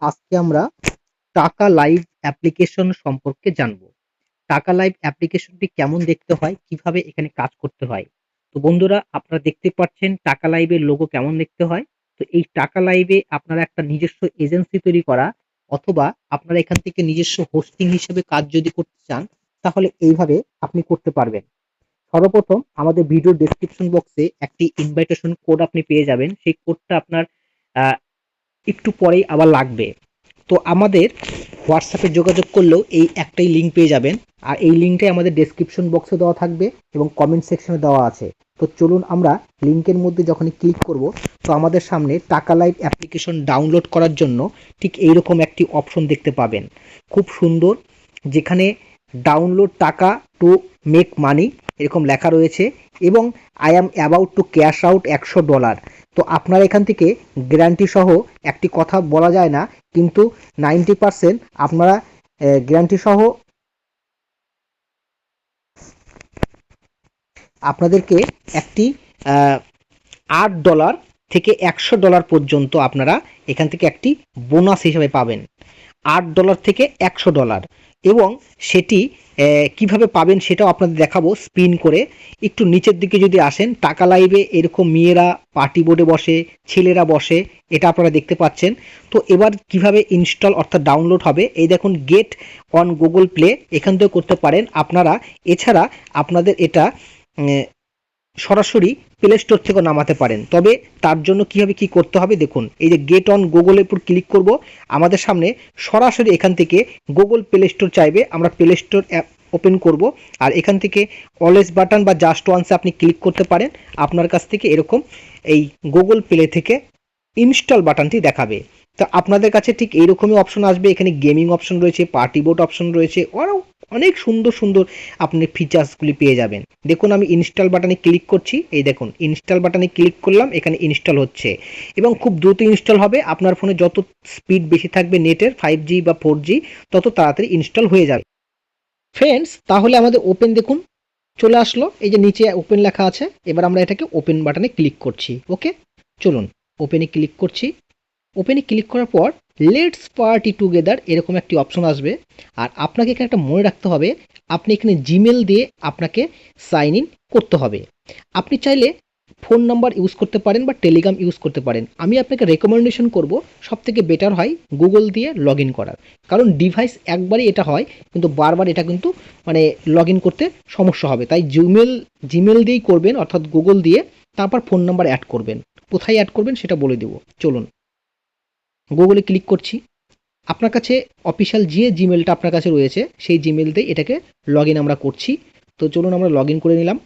আজকে আমরা টাকা লাইভ অ্যাপ্লিকেশন সম্পর্কে জানবো। টাকা লাইভ অ্যাপ্লিকেশনটি কেমন দেখতে হয়, কিভাবে এখানে কাজ করতে হয়। তো বন্ধুরা, আপনারা দেখতে পাচ্ছেন টাকা লাইভের লোগো কেমন দেখতে হয়। তো এই টাকা লাইভে আপনারা একটা নিজস্ব এজেন্সি তৈরি করা অথবা আপনারা এখান থেকে নিজস্ব হোস্টিং হিসেবে কাজ যদি করতে চান, তাহলে এইভাবে আপনি করতে পারবেন। সর্বপ্রথম আমাদের ভিডিও ডেসক্রিপশন বক্সে একটি ইনভাইটেশন কোড আপনি পেয়ে যাবেন। সেই কোডটা আপনার আহ, একটু পরেই আবার লাগবে। তো আমাদের হোয়াটসঅ্যাপে যোগাযোগ করলেও এই একটাই লিঙ্ক পেয়ে যাবেন। আর এই লিঙ্কটাই আমাদের ডেসক্রিপশন বক্সে দেওয়া থাকবে এবং কমেন্ট সেকশনে দেওয়া আছে। তো চলুন আমরা লিঙ্কের মধ্যে যখনই ক্লিক করব, তো আমাদের সামনে টাকা লাইভ অ্যাপ্লিকেশন ডাউনলোড করার জন্য ঠিক এইরকম একটি অপশন দেখতে পাবেন, খুব সুন্দর, যেখানে ডাউনলোড টাকা টু মেক মানি এরকম লেখা রয়েছে এবং I am about to cash out $100। তো আপনার এখান থেকে গ্যারান্টি সহ একটি কথা বলা যায় না, কিন্তু 90% আপনারা গ্যারান্টি সহ আপনাদেরকে একটি $8 থেকে $100 পর্যন্ত আপনারা এখান থেকে একটি বোনাস হিসেবে পাবেন। $8 থেকে $100 এবং সেটি কিভাবে পাবেন সেটাও আপনাদের দেখাবো স্পিন করে। একটু নিচের দিকে যদি আসেন, টাকা লাইভে এরকম মেয়েরা পার্টি বোর্ডে বসে, ছেলেরা বসে, এটা আপনারা দেখতে পাচ্ছেন। তো এবার কিভাবে ইনস্টল অর্থাৎ ডাউনলোড হবে, এই দেখুন গেট অন গুগল প্লে, এখান থেকে করতে পারেন আপনারা। এছাড়া আপনাদের এটা সরাসরি প্লে স্টোর থেকে নামাতে পারেন। তবে তার জন্য কীভাবে কী করতে হবে দেখুন, এই যে গেট অন গুগলের উপর ক্লিক করব, আমাদের সামনে সরাসরি এখান থেকে গুগল প্লে স্টোর চাইবে, আমরা প্লে স্টোর অ্যাপ ওপেন করব। আর এখান থেকে অলওয়েজ বাটন বা জাস্ট ওয়ান্সে আপনি ক্লিক করতে পারেন। আপনার কাছ থেকে এরকম এই গুগল প্লে থেকে ইনস্টল বাটনটি দেখাবে। তো আপনাদের কাছে ঠিক এইরকমই অপশন আসবে। এখানে গেমিং অপশন রয়েছে, পার্টি বোর্ড অপশন রয়েছে, আরও অনেক সুন্দর সুন্দর আপনি ফিচার্সগুলি পেয়ে যাবেন। দেখুন আমি ইনস্টল বাটনে ক্লিক করছি, এই দেখুন ইনস্টল বাটনে ক্লিক করলাম, এখানে ইনস্টল হচ্ছে এবং খুব দ্রুত ইনস্টল হবে। আপনার ফোনে যত স্পিড বেশি থাকবে নেটের, 5G বা 4G, তত তাড়াতাড়ি ইনস্টল হয়ে যাবে। ফ্রেন্ডস, তাহলে আমাদের ওপেন দেখুন চলে আসলো, এই যে নিচে ওপেন লেখা আছে। এবার আমরা এটাকে ওপেন বাটনে ক্লিক করছি। ওকে, চলুন ওপেনে ক্লিক করছি। ওপেনে ক্লিক করার পর লেটস পার্টি টুগেদার এরকম একটি অপশন আসবে। আর আপনাকে এখানে একটা মনে রাখতে হবে, আপনি এখানে জিমেল দিয়ে আপনাকে সাইন ইন করতে হবে। আপনি চাইলে ফোন নাম্বার ইউজ করতে পারেন বা টেলিগ্রাম ইউজ করতে পারেন। আমি আপনাকে রেকমেন্ডেশন করব সবথেকে বেটার হয় গুগল দিয়ে লগ ইন করার, কারণ ডিভাইস একবারই এটা হয়, কিন্তু বারবার এটা কিন্তু মানে লগ ইন করতে সমস্যা হবে। তাই জিমেল দিয়েই করবেন, অর্থাৎ গুগল দিয়ে, তারপর ফোন নাম্বার অ্যাড করবেন। কোথায় অ্যাড করবেন সেটা বলে দেবো, চলুন গুগলে ক্লিক করছি। আপনার কাছে অফিসিয়াল যে জিমেলটা আপনার কাছে রয়েছে সেই জিমেল দিয়ে এটাকে লগ ইন আমরা করছি। তো চলুন আমরা লগ ইন করে নিলাম।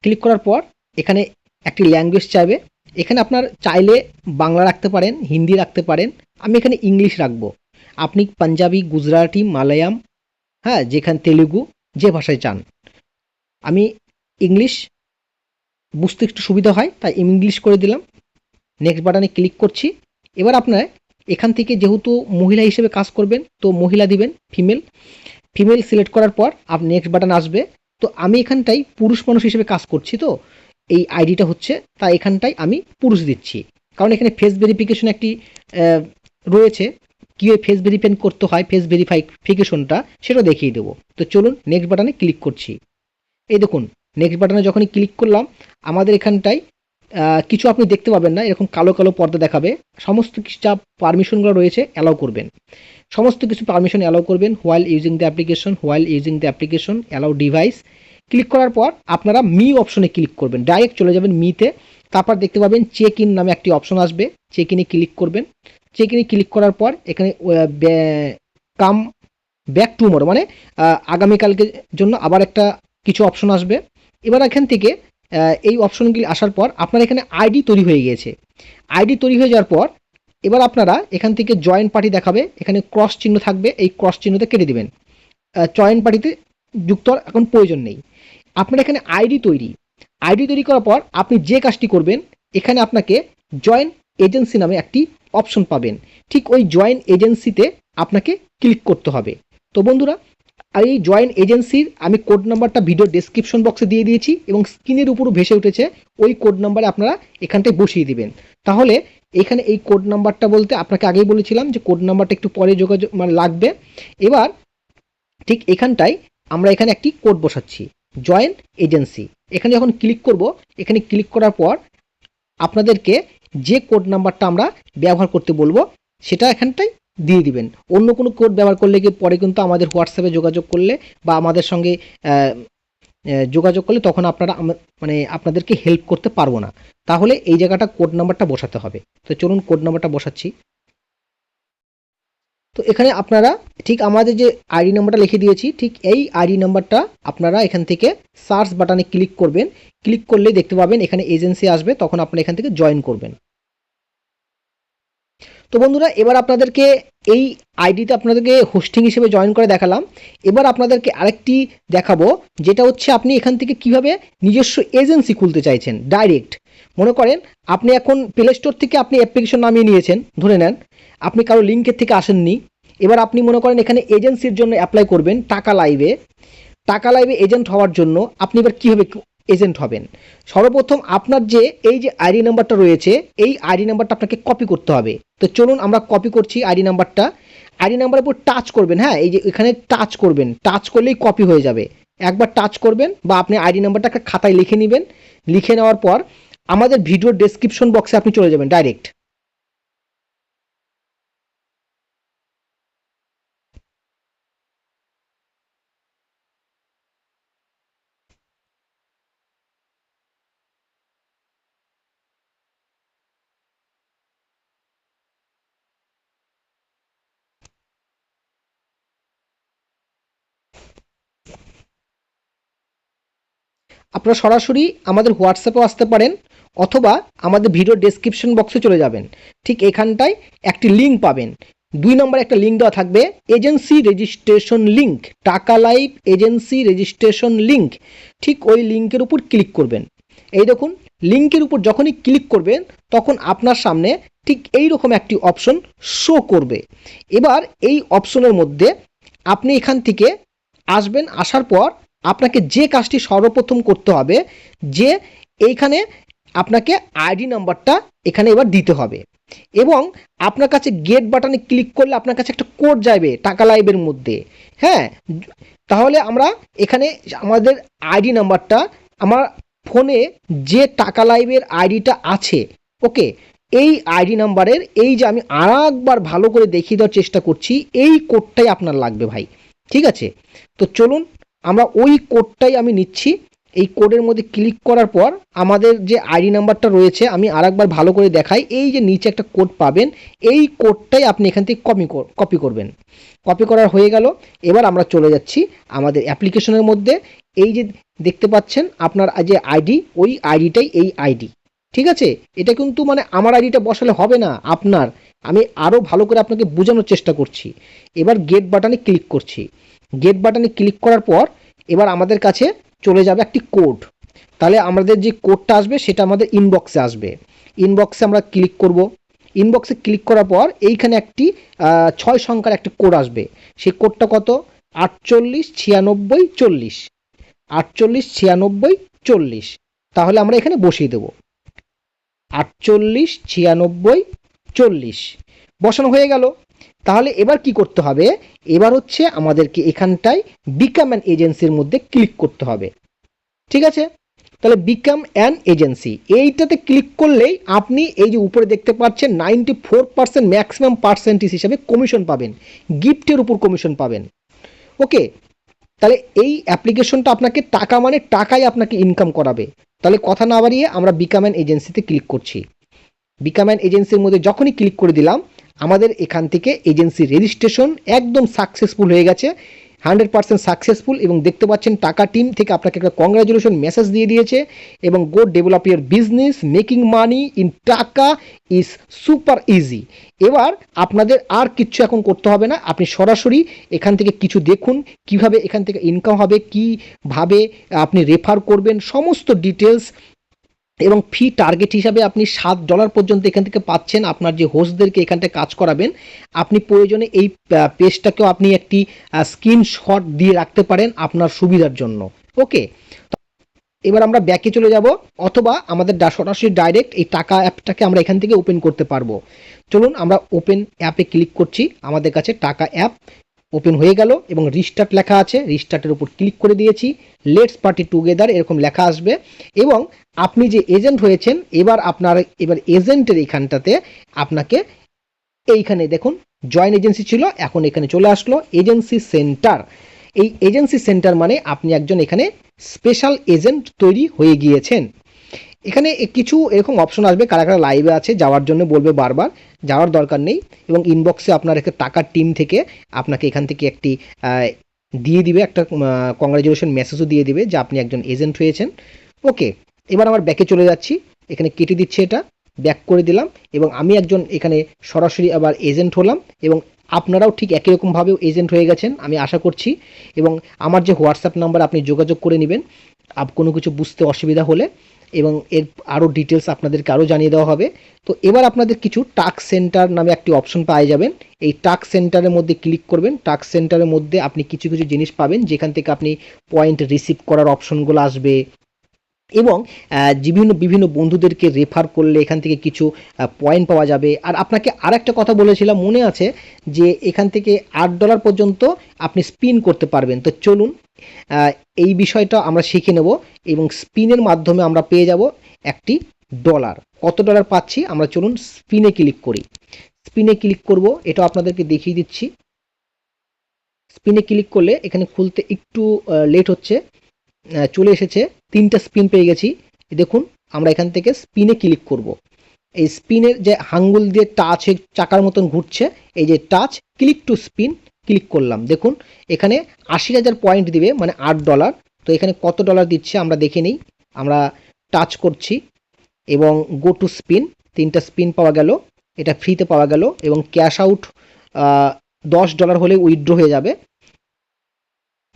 ক্লিক করার পর এখানে একটি ল্যাঙ্গুয়েজ চাইবে। এখানে আপনার চাইলে বাংলা রাখতে পারেন, হিন্দি রাখতে পারেন। আমি এখানে ইংলিশ রাখবো। আপনি পাঞ্জাবি, গুজরাটি, মালায়াম, হ্যাঁ, যেখানে তেলুগু, যে ভাষায় চান। আমি ইংলিশ বুঝতে একটু সুবিধা হয় তাই ইংলিশ করে দিলাম। নেক্সট বাটনে ক্লিক করছি। এবার আপনার এখান থেকে যেহেতু মহিলা হিসেবে কাজ করবেন, তো মহিলা দিবেন, ফিমেল সিলেক্ট করার পর আপনি নেক্সট বাটন আসবে। তো আমি এখানটাই পুরুষ মানুষ হিসেবে কাজ করছি, তো এই আইডিটা হচ্ছে, তাই এখানটাই আমি পুরুষ দিচ্ছি। কারণ এখানে ফেস ভেরিফিকেশন একটি রয়েছে, কীভাবে ফেস ভেরিফাই করতে হয়, ফেস ভেরিফিকেশনটা সেটা দেখিয়ে দেবো। তো চলুন নেক্সট বাটনে ক্লিক করছি। এই দেখুন নেক্সট বাটনে যখনই ক্লিক করলাম, আমাদের এখানটায় কিছু আপনি দেখতে পাবেন না, এরকম কালো কালো পর্দা দেখাবে। সমস্ত কিছু যা পারমিশনগুলো রয়েছে অ্যালাউ করবেন, সমস্ত কিছু পারমিশন অ্যালাউ করবেন। While using the application allow device click করার পর আপনারা মি অপশনে ক্লিক করবেন, ডাইরেক্ট চলে যাবেন মিতে। তারপর দেখতে পাবেন চেক ইন নামে একটি অপশন আসবে, চেক ইনে ক্লিক করবেন। চেক ইনে ক্লিক করার পর এখানে কাম ব্যাক টুমোরো মানে আগামীকালকের জন্য আবার একটা কিছু অপশন আসবে। এবার এখান থেকে এই অপশনগুলি আসার পর আপনার এখানে আইডি তৈরি হয়ে গিয়েছে। আইডি তৈরি হয়ে যাওয়ার পর এবার আপনারা এখান থেকে জয়েন পার্টি দেখাবে, এখানে ক্রস চিহ্ন থাকবে, এই ক্রস চিহ্নতে কেটে দিবেন। জয়েন পার্টিতে যুক্ত হওয়ার এখন প্রয়োজন নেই। আপনার এখানে আইডি তৈরি করার পর আপনি যে কাজটি করবেন, এখানে আপনাকে জয়েন এজেন্সি নামে একটি অপশন পাবেন। ঠিক ওই জয়েন এজেন্সিতে আপনাকে ক্লিক করতে হবে। তো বন্ধুরা, আর এই জয়েন এজেন্সির আমি কোড নাম্বারটা ভিডিও ডেসক্রিপশন বক্সে দিয়ে দিয়েছি এবং স্ক্রিনের উপরও ভেসে উঠেছে। ওই কোড নাম্বারে আপনারা এখানটায় বসিয়ে দিবেন, তাহলে এখানে এই কোড নাম্বারটা বলতে আপনাকে আগেই বলেছিলাম যে কোড নাম্বারটা একটু পরে যোগাযোগ মানে লাগবে। এবার ঠিক এখানটায় আমরা এখানে একটি কোড বসাচ্ছি, জয়েন এজেন্সি। এখানে যখন ক্লিক করব, এখানে ক্লিক করার পর আপনাদেরকে যে কোড নাম্বারটা আমরা ব্যবহার করতে বলবো সেটা এখানটায় দিয়ে দিবেন। অন্য কোনো কোড ব্যবহার করলে কি পরে কিন্তু আমাদের হোয়াটসঅ্যাপে যোগাযোগ করলে বা আমাদের সঙ্গে যোগাযোগ করলে তখন আপনারা মানে আপনাদেরকে হেল্প করতে পারবো না। তাহলে এই জায়গাটা কোড নাম্বারটা বসাতে হবে। তো চলুন কোড নাম্বারটা বসাচ্ছি। তো এখানে আপনারা ঠিক আমাদের যে আইডি নাম্বারটা লিখে দিয়েছি, ঠিক এই আইডি নাম্বারটা আপনারা এখান থেকে সার্চ বাটনে ক্লিক করবেন। ক্লিক করলে দেখতে পাবেন এখানে এজেন্সি আসবে, তখন আপনারা এখান থেকে জয়েন করবেন। তো বন্ধুরা, এবার আপনাদেরকে এই আইডিতে আপনাদেরকে হোস্টিং হিসেবে জয়েন করে দেখালাম। এবার আপনাদেরকে আরেকটি দেখাবো, যেটা হচ্ছে আপনি এখান থেকে কিভাবে নিজস্ব এজেন্সি খুলতে চাইছেন ডাইরেক্ট। মনে করেন আপনি এখন প্লে স্টোর থেকে আপনি অ্যাপ্লিকেশন নামিয়ে নিয়েছেন, ধরে নেন আপনি কারো লিঙ্কের থেকে আসেননি। এবার আপনি মনে করেন এখানে এজেন্সির জন্য অ্যাপ্লাই করবেন টাকা লাইভে। টাকা লাইভে এজেন্ট হওয়ার জন্য আপনি এবার কীভাবে এজেন্ট হবেন? সর্বপ্রথম আপনার যে এই যে আইডি নাম্বারটা রয়েছে, এই আইডি নাম্বারটা আপনাকে কপি করতে হবে। তো চলুন আমরা কপি করছি আইডি নাম্বারটা। আইডি নাম্বারের উপর টাচ করবেন, হ্যাঁ, এই যে এখানে টাচ করবেন, টাচ করলেই কপি হয়ে যাবে। একবার টাচ করবেন বা আপনি আইডি নাম্বারটা একটা খাতায় লিখে নেবেন। লিখে নেওয়ার পর আমাদের ভিডিওর ডেসক্রিপশন বক্সে আপনি চলে যাবেন ডাইরেক্ট। আপনারা সরাসরি আমাদের হোয়াটসঅ্যাপেও আসতে পারেন, অথবা আমাদের ভিডিও ডেসক্রিপশন বক্সে চলে যাবেন। ঠিক এখানটায় একটি লিঙ্ক পাবেন, 2 নম্বরে একটা লিঙ্ক দেওয়া থাকবে, এজেন্সি রেজিস্ট্রেশন লিঙ্ক, টাকা লাইভ এজেন্সি রেজিস্ট্রেশন লিঙ্ক। ঠিক ওই লিঙ্কের উপর ক্লিক করবেন। এই দেখুন, লিঙ্কের উপর যখনই ক্লিক করবেন তখন আপনার সামনে ঠিক এই রকম একটি অপশন শো করবে। এবার এই অপশনের মধ্যে আপনি এখান থেকে আসবেন। আসার পর আপনাকে যে কাজটি সর্বপ্রথম করতে হবে, যে এইখানে আপনাকে আইডি নাম্বারটা এখানে এবার দিতে হবে, এবং আপনার কাছে গেট বাটনে ক্লিক করলে আপনার কাছে একটা কোড যাবে টাকা লাইভের মধ্যে, হ্যাঁ। তাহলে আমরা এখানে আমাদের আইডি নাম্বারটা, আমার ফোনে যে টাকা লাইভের আইডিটা আছে, ওকে, এই আইডি নাম্বারের এই যে আমি আরেকবার ভালো করে দেখিয়ে দেওয়ার চেষ্টা করছি, এই কোডটাই আপনার লাগবে ভাই, ঠিক আছে। তো চলুন আমরা ওই কোডটাই আমি নিচ্ছি। এই কোডের মধ্যে ক্লিক করার পর আমাদের যে আইডি নাম্বারটা রয়েছে আমি আরেকবার ভালো করে দেখাই। এই যে নিচে একটা কোড পাবেন, এই কোডটাই আপনি এখান থেকে কপি করবেন। কপি করার হয়ে গেল। এবার আমরা চলে যাচ্ছি আমাদের অ্যাপ্লিকেশনের মধ্যে। এই যে দেখতে পাচ্ছেন আপনার যে আইডি, ওই আইডিটাই এই আইডি, ঠিক আছে। এটা কিন্তু মানে আমার আইডিটা বসালে হবে না আপনার, আমি আরও ভালো করে আপনাকে বোঝানোর চেষ্টা করছি। এবার গেট বাটনে ক্লিক করছি। গেট বাটনে ক্লিক করার পর এবার আমাদের কাছে চলে যাবে একটি কোড। তাহলে আমাদের যে কোডটা আসবে সেটা আমাদের ইনবক্সে আসবে। ইনবক্সে আমরা ক্লিক করব। ইনবক্সে ক্লিক করার পর এইখানে একটি 6 সংখ্যার একটি কোড আসবে। সেই কোডটা কত? 489640, 489640। তাহলে আমরা এখানে বসিয়ে দেব 489640, বসানো হয়ে গেল। তাহলে এবার কি করতে হবে? এবার হচ্ছে আমাদেরকে এখানটায় বিকাম অ্যান এজেন্সির মধ্যে ক্লিক করতে হবে, ঠিক আছে। তাহলে বিকাম অ্যান এজেন্সি এইটাতে ক্লিক করলেই আপনি এই যে উপরে দেখতে পাচ্ছেন 94% ম্যাক্সিমাম পার্সেন্টেজ হিসাবে কমিশন পাবেন, গিফটের উপর কমিশন পাবেন, ওকে। তাহলে এই অ্যাপ্লিকেশনটা আপনাকে টাকা মানে টাকাই আপনাকে ইনকাম করাবে। তাহলে কথা না বাড়িয়ে আমরা বিকাম অ্যান এজেন্সিতে ক্লিক করছি। বিকাম অ্যান এজেন্সির মধ্যে যখনই ক্লিক করে দিলাম, আমাদের এখান থেকে এজেন্সি রেজিস্ট্রেশন একদম সাকসেসফুল হয়ে গেছে, 100% সাকসেসফুল। এবং দেখতে পাচ্ছেন টাকা টিম থেকে আপনাকে একটা কংগ্রাচুলেশন মেসেজ দিয়ে দিয়েছে, এবং go develop your business, making money in taka is super easy. এবার আপনাদের আর কিচ্ছু এখন করতে হবে না, আপনি সরাসরি এখান থেকে কিছু দেখুন কিভাবে এখান থেকে ইনকাম হবে, কিভাবে আপনি রেফার করবেন, সমস্ত ডিটেলস। এবং ফি টার্গেট হিসাবে আপনি $7 পর্যন্ত এখান থেকে পাচ্ছেন। আপনার যে হোস্টদেরকে এখানটায় কাজ করাবেন, আপনি প্রয়োজনে এই পেজটাকেও আপনি একটি স্ক্রিনশট দিয়ে রাখতে পারেন আপনার সুবিধার জন্য, ওকে। এবার আমরা ব্যাকে চলে যাব, অথবা আমাদের সরাসরি ডাইরেক্ট এই টাকা অ্যাপটাকে আমরা এখান থেকে ওপেন করতে পারবো। চলুন আমরা ওপেন অ্যাপে ক্লিক করছি। আমাদের কাছে টাকা অ্যাপ ওপেন হয়ে গেল এবং রিস্টার্ট লেখা আছে, রিস্টার্টের উপর ক্লিক করে দিয়েছি। লেটস পার্টি টুগেদার এরকম লেখা আসবে এবং আপনি যে এজেন্ট হয়েছেন, এবার এজেন্টের এইখানটাতে আপনাকে এইখানে দেখুন জয়েন এজেন্সি ছিল, এখন এখানে চলে আসলো এজেন্সি সেন্টার। এই এজেন্সি সেন্টার মানে আপনি একজন এখানে স্পেশাল এজেন্ট তৈরি হয়ে গিয়েছেন। এখানে কিছু এরকম অপশন আসবে, কারা কারা লাইভে আছে যাওয়ার জন্য বলবে বারবার, যাওয়ার দরকার নেই। এবং ইনবক্সে আপনার একটা টাকার টিম থেকে আপনাকে এখান থেকে একটি দিয়ে দিবে, একটা কংগ্রাচুলেশন মেসেজও দিয়ে দিবে যে আপনি একজন এজেন্ট হয়েছেন। ওকে, এবার আমার ব্যাকে চলে যাচ্ছি, এখানে কেটে দিচ্ছে এটা, ব্যাক করে দিলাম এবং আমি একজন এখানে সরাসরি আবার এজেন্ট হলাম এবং আপনারাও ঠিক একই রকমভাবেও এজেন্ট হয়ে গেছেন আমি আশা করছি। এবং আমার যে হোয়াটসঅ্যাপ নাম্বার আপনি যোগাযোগ করে নেবেন কোনো কিছু বুঝতে অসুবিধা হলে, এবং এর আরও ডিটেলস আপনাদেরকে আরও জানিয়ে দেওয়া হবে। তো এবার আপনাদের কিছু টাস্ক সেন্টার নামে একটি অপশন পাওয়া যাবেন, এই টাস্ক সেন্টারের মধ্যে ক্লিক করবেন। টাস্ক সেন্টারের মধ্যে আপনি কিছু কিছু জিনিস পাবেন যেখান থেকে আপনি পয়েন্ট রিসিভ করার অপশনগুলো আসবে এবং বিভিন্ন বিভিন্ন বন্ধুদেরকে রেফার করলে এখান থেকে কিছু পয়েন্ট পাওয়া যাবে। আর আপনাকে আর একটা কথা বলেছিলাম মনে আছে, যে এখান থেকে $8 পর্যন্ত আপনি স্পিন করতে পারবেন। তো চলুন এই বিষয়টা আমরা শিখে নেব এবং স্পিনের মাধ্যমে আমরা পেয়ে যাব একটি ডলার। কত ডলার পাচ্ছি আমরা, চলুন স্পিনে ক্লিক করি। স্পিনে ক্লিক করব, এটা আপনাদেরকে দেখিয়ে দিচ্ছি। স্পিনে ক্লিক করলে এখানে খুলতে একটু লেট হচ্ছে, চলে এসেছে, 3টা স্পিন পেয়ে গেছি। দেখুন আমরা এখান থেকে স্পিনে ক্লিক করব। এই স্পিনের যে আঙ্গুল দিয়ে টাচ চাকার মতন ঘুরছে, এই যে touch click to spin click করলাম, দেখুন এখানে 80,000 পয়েন্ট দিবে মানে $8। তো এখানে কত ডলার দিচ্ছে আমরা দেখে নিই। আমরা টাচ করছি এবং গো টু স্পিন, 3টা স্পিন পাওয়া গেল, এটা ফ্রিতে পাওয়া গেল এবং ক্যাশ আউট $10 হলে উইথড্র হয়ে যাবে।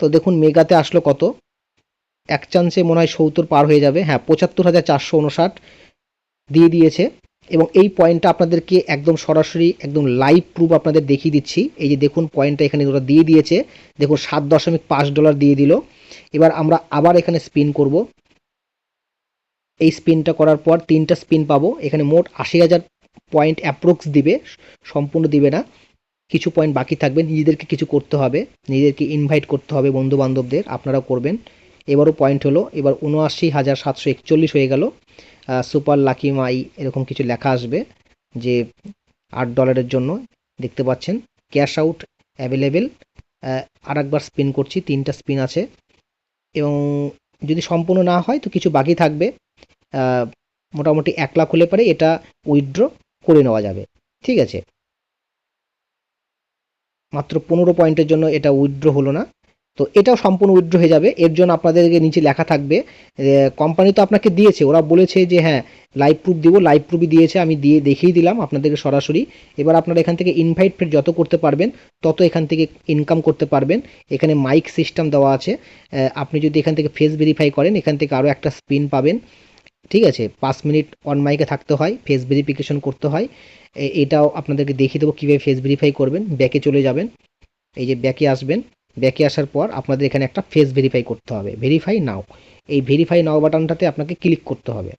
তো দেখুন মেগাতে আসলো কত, এক চান্সে মনে হয় 70 পার হয়ে যাবে, হ্যাঁ 75,459 দিয়ে দিয়েছে। এবং এই পয়েন্টটা আপনাদেরকে একদম সরাসরি একদম লাইভ প্রুফ আপনাদের দেখিয়ে দিচ্ছি। এই যে দেখুন পয়েন্টটা এখানে ওরা দিয়ে দিয়েছে, দেখুন $7.5 দিয়ে দিল। এবার আমরা আবার এখানে স্পিন করব, এই স্পিনটা করার পর 3টা স্পিন পাবো, এখানে মোট 80,000 পয়েন্ট অ্যাপ্রক্স দিবে, সম্পূর্ণ দিবে না, কিছু পয়েন্ট বাকি থাকবে। নিজেদেরকে কিছু করতে হবে, নিজেদেরকে ইনভাইট করতে হবে বন্ধু বান্ধবদের, আপনারাও করবেন। এবারও পয়েন্ট হলো, এবার ৭৯,৭৪১ হয়ে গেল। সুপার লাকি মাই এরকম কিছু লেখা আসবে যে $8 জন্য, দেখতে পাচ্ছেন ক্যাশ আউট অ্যাভেলেবেল। আর একবার স্পিন করছি, 3টা স্পিন আছে এবং যদি সম্পূর্ণ না হয় তো কিছু বাকি থাকবে। মোটামুটি 1 লাখ হলে পরে এটা উইথড্র করে নেওয়া যাবে। ঠিক আছে, মাত্র 15 পয়েন্টের জন্য এটা উইথড্র হলো না, তো এটাও সম্পূর্ণ উইথড্র হয়ে যাবে। এর জন্য আপনাদেরকে নিচে লেখা থাকবে, কোম্পানি তো আপনাকে দিয়েছে, ওরা বলেছে যে হ্যাঁ লাইভ প্রুফ দিব, লাইভ প্রুফই দিয়েছে, আমি দিয়ে দেখিয়ে দিলাম আপনাদেরকে সরাসরি। এবার আপনারা এখান থেকে ইনভাইট ফের যত করতে পারবেন তত এখান থেকে ইনকাম করতে পারবেন। এখানে মাইক সিস্টেম দেওয়া আছে, আপনি যদি এখান থেকে ফেস ভেরিফাই করেন এখান থেকে আরও একটা স্পিন পাবেন। ঠিক আছে, 5 মিনিট অন মাইকে থাকতে হয়, ফেস ভেরিফিকেশন করতে হয়। এটাও আপনাদেরকে দেখিয়ে দেবো কীভাবে ফেস ভেরিফাই করবেন। ব্যাকে চলে যাবেন, এই যে ব্যাকে আসবেন, ব্যাকে আসার পর আপনাদের এখানে একটা ফেস ভেরিফাই করতে হবে, ভেরিফাই নাও। এই ভেরিফাই নাও বাটনটাতে আপনাকে ক্লিক করতে হবে।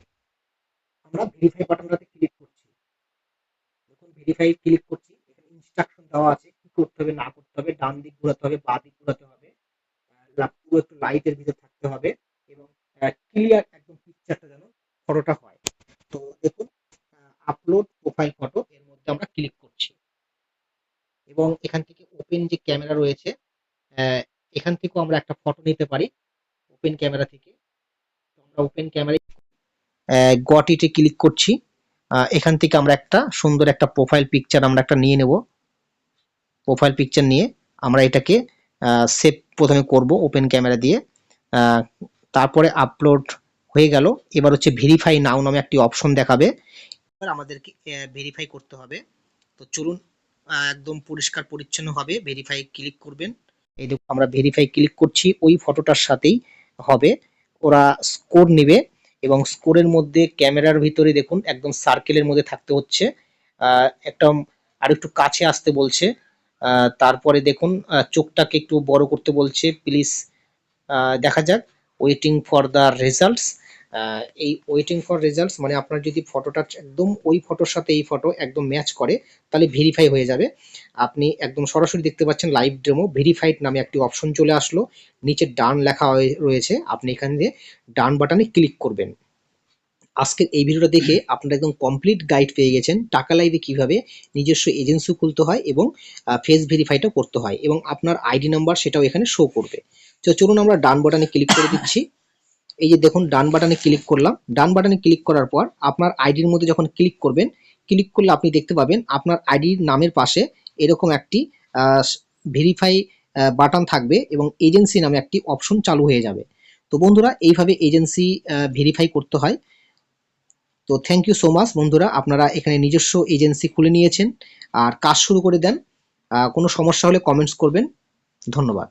আমরা ভেরিফাই বাটনটাতে ক্লিক করছি, দেখুন ভেরিফাই ক্লিক করছি, এখানে ইনস্ট্রাকশন দেওয়া আছে কি করতে হবে না করতে হবে, ডান দিক ঘোরাতে হবে, বাঁ দিক ঘোরাতে হবে, পুরো একটু লাইটের ভিতরে থাকতে হবে এবং ক্লিয়ার একদম পিকচারটা যেন ফটোটা হয়। তো দেখুন আপলোড প্রোফাইল ফটো, এর মধ্যে আমরা ক্লিক করছি এবং এখান থেকে ওপেন যে ক্যামেরা রয়েছে এখান থেকেও আমরা একটা ফটো নিতে পারি ওপেন ক্যামেরা থেকে। তো আমরা ওপেন ক্যামেরায় গট ইটে ক্লিক করছি, এখান থেকে আমরা একটা সুন্দর একটা প্রোফাইল পিকচার আমরা একটা নিয়ে নেব। প্রোফাইল পিকচার নিয়ে আমরা এটাকে সেভ প্রথমে করব ওপেন ক্যামেরা দিয়ে, তারপরে আপলোড হয়ে গেল। এবার হচ্ছে ভেরিফাই নাও নামে একটি অপশন দেখাবে, এবার আমাদেরকে ভেরিফাই করতে হবে। তো চলুন একদম পরিষ্কার পরিচ্ছন্ন হবে ভেরিফাই ক্লিক করবেন। এই দেখুন আমরা ভেরিফাই ক্লিক করছি, ওই ফটোটার সাথেই হবে, ওরা স্কোর নেবে এবং স্কোরের মধ্যে ক্যামেরার ভিতরে দেখুন একদম সার্কেলের মধ্যে থাকতে হচ্ছে, একটা আর একটু কাছে আসতে বলছে, তারপরে দেখুন চোখটাকে একটু বড় করতে বলছে প্লিজ, দেখা যাক। Waiting for the results. এই ওয়েটিং ফর রেজাল্টস মানে আপনার যদি ফটোটা একদম ওই ফটোর সাথে এই ফটো একদম ম্যাচ করে তাহলে ভেরিফাই হয়ে যাবে। আপনি একদম সরাসরি দেখতে পাচ্ছেন লাইভ ডেমো ভেরিফাইড নামে একটি অপশন চলে আসলো, নিচে ডান লেখা রয়েছে, আপনি এখান দিয়ে ডান বাটনে ক্লিক করবেন। আজকের এই ভিডিওটা দেখে আপনারা একদম কমপ্লিট গাইড পেয়ে গেছেন টাকা লাইভে কিভাবে নিজস্ব এজেন্সি খুলতে হয় এবং ফেস ভেরিফাইটা করতে হয় এবং আপনার আইডি নাম্বার সেটাও এখানে শো করবে। তো চলুন আমরা ডান বাটনে ক্লিক করে দিচ্ছি। এই যে দেখুন ডান বাটনে ক্লিক করলাম। ডান বাটনে ক্লিক করার পর আপনার আইডির মধ্যে যখন ক্লিক করবেন, ক্লিক করলে আপনি দেখতে পাবেন আপনার আইডির নামের পাশে এরকম একটি ভেরিফাই বাটন থাকবে এবং এজেন্সি নামে একটি অপশন চালু হয়ে যাবে। তো বন্ধুরা এইভাবে এজেন্সি ভেরিফাই করতে হয়। তো থ্যাংক ইউ সো মাচ বন্ধুরা, আপনারা এখানে নিজস্ব এজেন্সি খুলে নিয়েছেন আর কাজ শুরু করে দেন। কোনো সমস্যা হলে কমেন্টস করবেন। ধন্যবাদ।